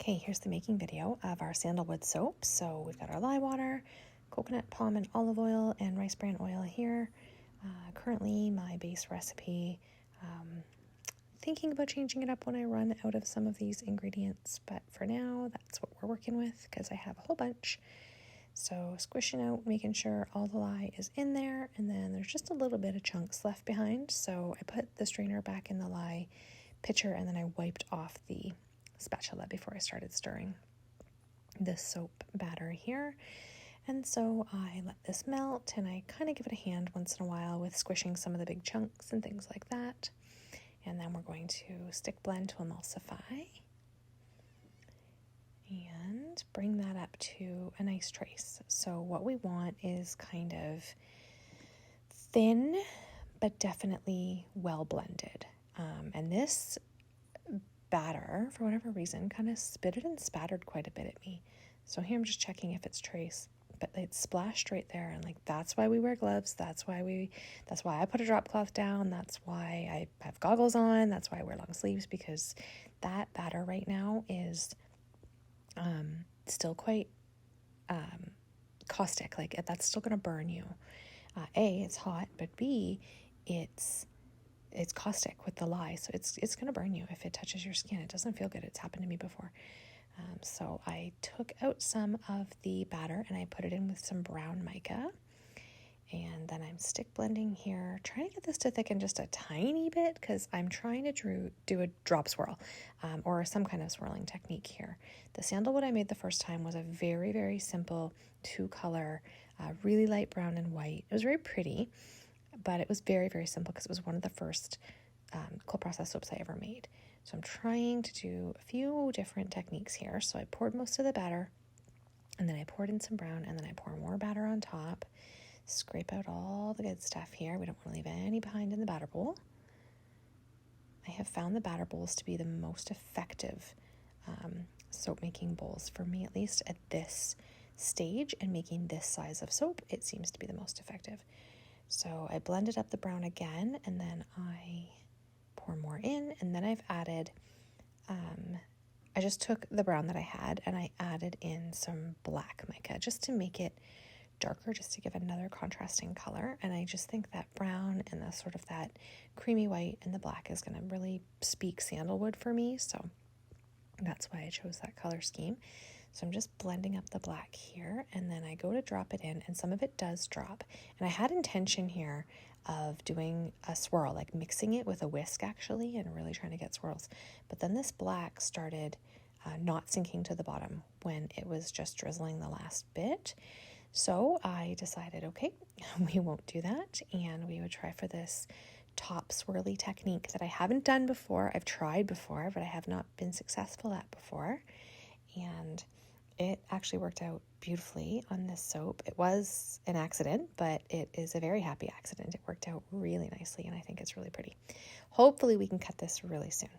Okay, here's the making video of our sandalwood soap. So we've got our lye water, coconut, palm, and olive oil, and rice bran oil here. Currently, my base recipe. Thinking about changing it up when I run out of some of these ingredients, but for now, that's what we're working with because I have a whole bunch. So squishing out, making sure all the lye is in there, and then there's just a little bit of chunks left behind. So I put the strainer back in the lye pitcher, and then I wiped off the spatula before I started stirring this soap batter here. And so I let this melt, and I kind of give it a hand once in a while with squishing some of the big chunks and things like that. And then we're going to stick blend to emulsify and bring that up to a nice trace. So what we want is kind of thin, but definitely well blended. And this batter, for whatever reason, kind of spitted and spattered quite a bit at me. So here I'm just checking if it's trace, but it splashed right there. And like, that's why we wear gloves. That's why I put a drop cloth down. That's why I have goggles on. That's why I wear long sleeves, because that batter right now is still quite caustic. Like, that's still going to burn you. A, it's hot, but B, it's caustic with the lye, so it's going to burn you if it touches your skin. It doesn't feel good. It's happened to me before. So I took out some of the batter and I put it in with some brown mica, and then I'm stick blending here, trying to get this to thicken just a tiny bit because I'm trying to do a drop swirl or some kind of swirling technique here. The sandalwood I made the first time was a very, very simple 2-color, really light brown and white. It was very pretty, but it was very, very simple because it was one of the first cold process soaps I ever made. So I'm trying to do a few different techniques here. So I poured most of the batter, and then I poured in some brown, and then I pour more batter on top. Scrape out all the good stuff here. We don't want to leave any behind in the batter bowl. I have found the batter bowls to be the most effective soap making bowls, for me at least at this stage, and making this size of soap, it seems to be the most effective. So I blended up the brown again, and then I pour more in, and then I've added, I just took the brown that I had and I added in some black mica just to make it darker, just to give another contrasting color. And I just think that brown and the sort of that creamy white and the black is going to really speak sandalwood for me. So that's why I chose that color scheme. So I'm just blending up the black here, and then I go to drop it in, and some of it does drop. And I had intention here of doing a swirl, like mixing it with a whisk actually, and really trying to get swirls. But then this black started not sinking to the bottom when it was just drizzling the last bit. So I decided, okay, we won't do that, and we would try for this top swirly technique that I haven't done before. I've tried before, but I have not been successful at before. And it actually worked out beautifully on this soap. It was an accident, but it is a very happy accident. It worked out really nicely, and I think it's really pretty. Hopefully we can cut this really soon.